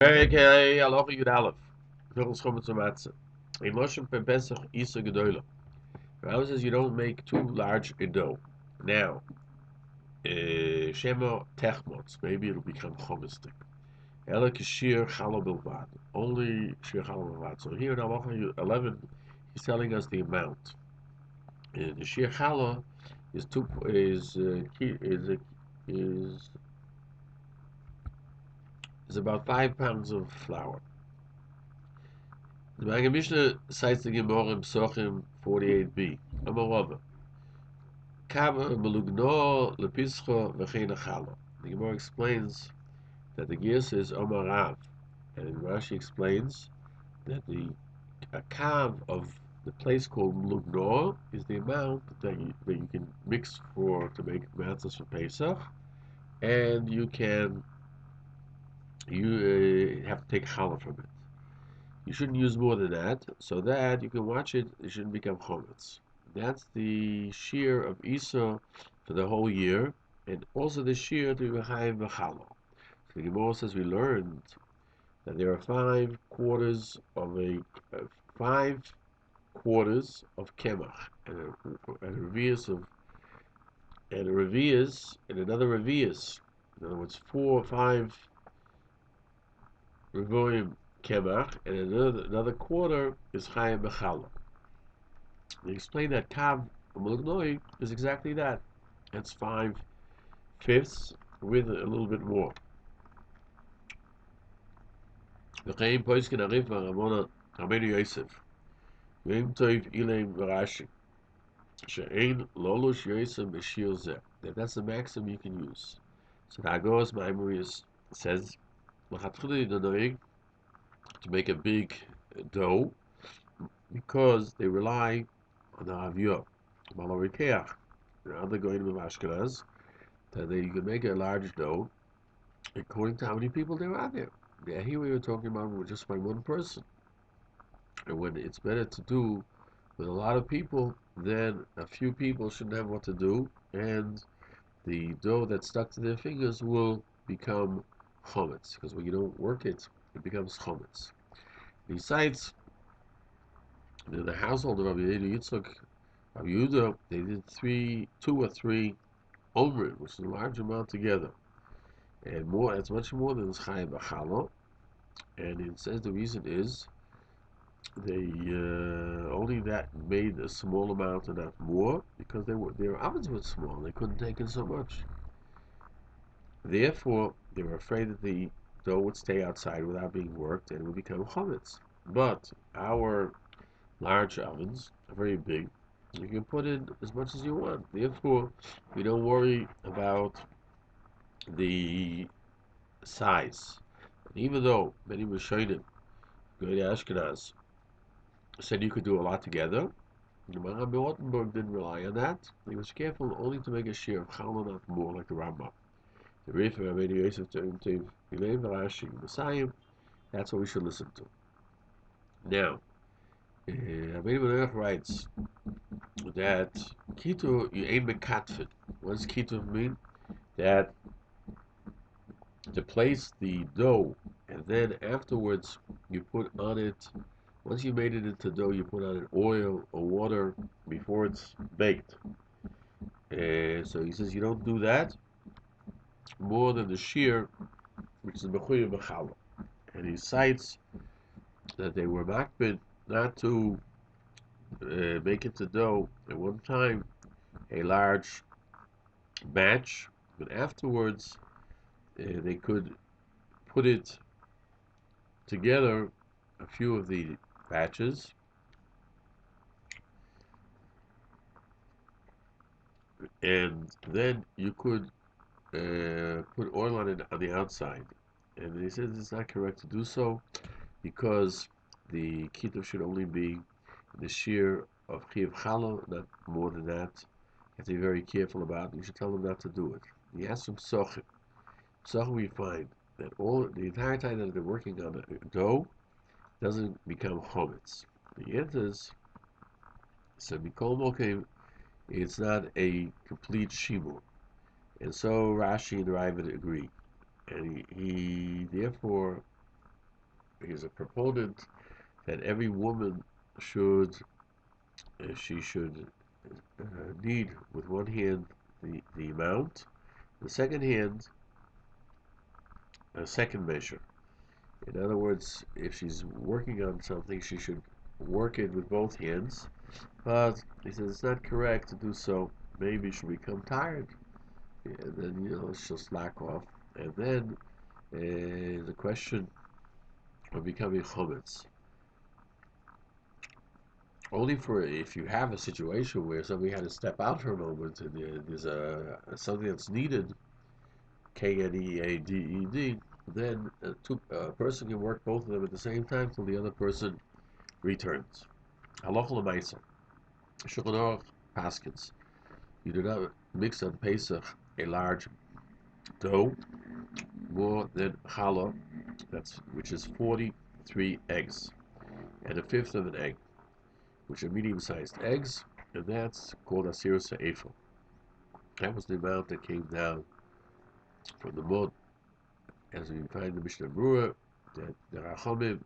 Okay, Halacha Yud Aleph. Hilchos Chametz U'Matzah. A motion for Pesach Isa Gedola. Rambam says you don't make too large a dough. Now, Shema Techmotz. Maybe it'll become chomistic. Ela Kishir Challah Bilvad. Only Shir Challah Bilvad. So here in Halacha 11, he's telling us the amount. The Shir Challah is is is about 5 pounds of flour. The Maggid Mishnah cites the Gemara in Psochim 48b. Amarava. Kava melugno lepischo v'chein achala. The Gemara explains that the Giyas is Omar Rav, and Rashi explains that the a kav of the place called melugno is the amount that you can mix to make matzahs for Pesach, and you have to take challah from it. You shouldn't use more than that, so that you can watch it. It shouldn't become chometz. That's the shiur of Isa for the whole year, and also the shiur to B'chayim B'chalo. So the Gemara says we learned that there are 5 kemach, and a revius and another revius. In other words, 4 or 5 revoim kemach, and another quarter is chayim b'chala. They explain that kav mulgnoi is exactly that. It's 5/5 with a little bit more. V'chein poiskin arif v'ramona Rabbeinu Yosef. V'im toiv ileim v'rashi. She'ein lolush Yosef b'shir zeh. That's the maximum you can use. So the Agos Maimonides says, l'chatchila yidanoig to make a big dough because they rely on the aviyah, malorikeach, the other going of Ashkenaz, that they can make a large dough according to how many people there are there. Yeah, here we were talking about just by one person. And when it's better to do with a lot of people, then a few people shouldn't have what to do, and the dough that's stuck to their fingers will become chometz, because when you don't work it, it becomes chometz. Besides, in the household of Rabbi Yitzchak, Rabbi Yehuda, they did 2 or 3 omrim, which is a large amount together, and more. It's much more than chayim b'chala. And it says the reason is they only that made a small amount and not more because their ovens were small. They couldn't take in so much. Therefore, they were afraid that the dough would stay outside without being worked and it would become chometz. But our large ovens are very big. You can put in as much as you want. Therefore, we don't worry about the size. And even though many Rishonim, going to Ashkenaz, said you could do a lot together, the Maharam Rothenburg didn't rely on that. He was careful only to make a shiur of challah, not more, like the Rambam. The Rif of Rabbeinu Yosef to Ilay V'Rashi Messiah. That's what we should listen to. Now, Rabbeinu Menach writes that Kitu you ain't mekatfin. What does Kitu mean? That to place the dough and then afterwards you put on it. Once you made it into dough, you put on it oil or water before it's baked. So he says you don't do that more than the shiur, which is mechuyev b'chala. And he cites that they were makbid not to make into dough at one time a large batch, but afterwards they could put it together, a few of the batches, and then you could put oil on it on the outside. And he says it's not correct to do so because the kituv should only be the shiur of chiyav challah, not more than that. You have to be very careful about it. You should tell them not to do it. He asks from Psochim. Psochim we find that the entire time that they're working on a dough doesn't become chometz. The answer is, so Mikol Mokim, it's not a complete shiur. And so Rashi and Ravid agree. And he therefore he's a proponent that every woman should she should knead with one hand the amount, the second hand a second measure. In other words, if she's working on something, she should work it with both hands. But he says it's not correct to do so. Maybe she'll become tired, and then she'll slack off, and then the question of becoming chometz. Only for if you have a situation where somebody had to step out for a moment and there's something that's needed, KNEADED, then a person can work both of them at the same time till the other person returns. Halacha l'maisa. Shulchan Aruch paskins. You do not mix on Pesach a large dough more than challah, which is 43 eggs, and a fifth of an egg, which are medium-sized eggs, and that's called asir se'efel. That was the amount that came down from the mud, as we find in the Mishnah Berurah, that the Rachamim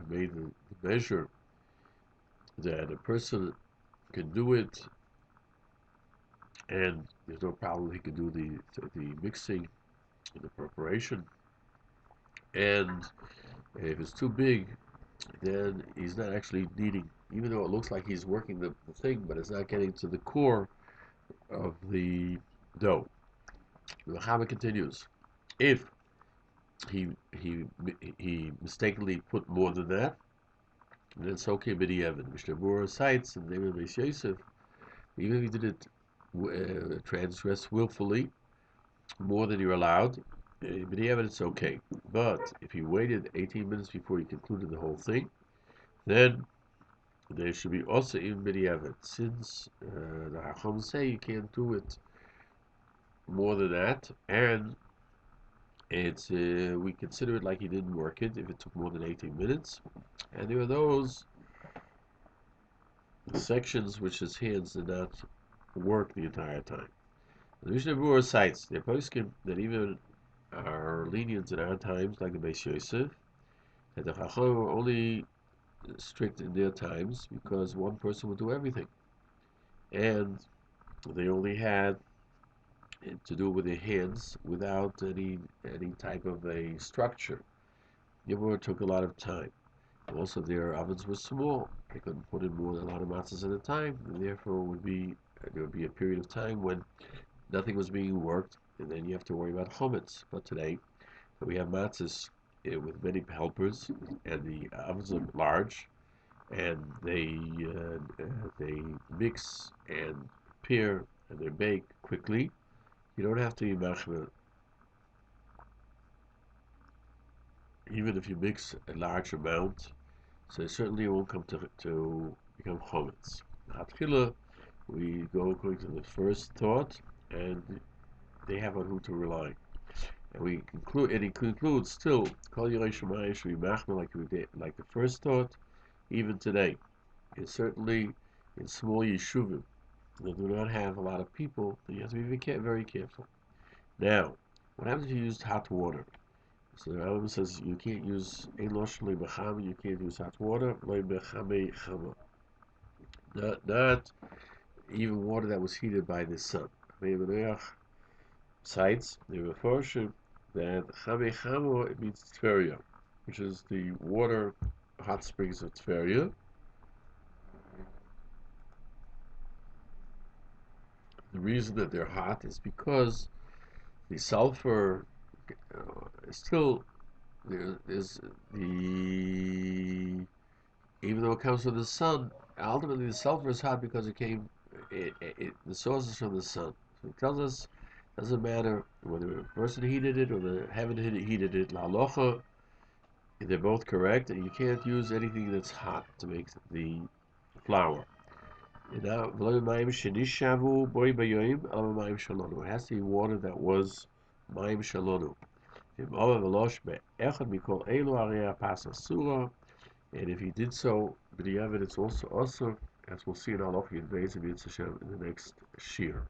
made the measure that a person can do it, and there's no problem. He can do the mixing and the preparation, and if it's too big, then he's not actually kneading, even though it looks like he's working the thing, but it's not getting to the core of the dough. The Chama continues. If he mistakenly put more than that, then it's okay. B'diavad. Mishnah Berurah cites in the name of Beis Yosef, even if he did it transgress willfully more than you're allowed, b'diavad it's okay. But if he waited 18 minutes before he concluded the whole thing, then there should be also in b'diavad, since the Hacham say you can't do it more than that, and it's we consider it like he didn't work it if it took more than 18 minutes. And there are those sections which his hands did not work the entire time. The Mishnah Berurah cites the poskim that even are lenient in our times, like the Beis Yosef, that the Chachamim were only strict in their times because one person would do everything, and they only had to do with their hands without any type of a structure. Therefore, took a lot of time. Also, their ovens were small; they couldn't put in more than a lot of matzahs at a time, and therefore there would be a period of time when nothing was being worked, and then you have to worry about chometz. But today, we have matzahs with many helpers, and the ovens are large, and they mix and prepare and they bake quickly. You don't have to be machmir, even if you mix a large amount. So certainly it won't come to become chometz. Hatchila, we go according to the first thought, and they have on who to rely. And we conclude, and he concludes still, Kol Yirei Shamayim should be machmir like we did, like the first thought, even today. And certainly in small yeshuvim that do not have a lot of people, you have to be very careful. Now, what happens if you used hot water? So the Rambam says you can't use ein loshli b'chama, you can't use hot water, loy b'chamei chama. Not even water that was heated by the sun. Meimeneach cites the refertion that chamei chama, it means Tveria, which is the water hot springs of Tveria. The reason that they're hot is because the sulfur is still there's the even though it comes from the sun, ultimately the sulfur is hot because the source is from the sun. So it tells us it doesn't matter whether a person heated it or the heaven heated it. La halacha, they're both correct, and you can't use anything that's hot to make the flour. Now, it has to be water that was mayim shalonu. And if he did so, b'diavad it's also, as we'll see in Halacha in the next shiur.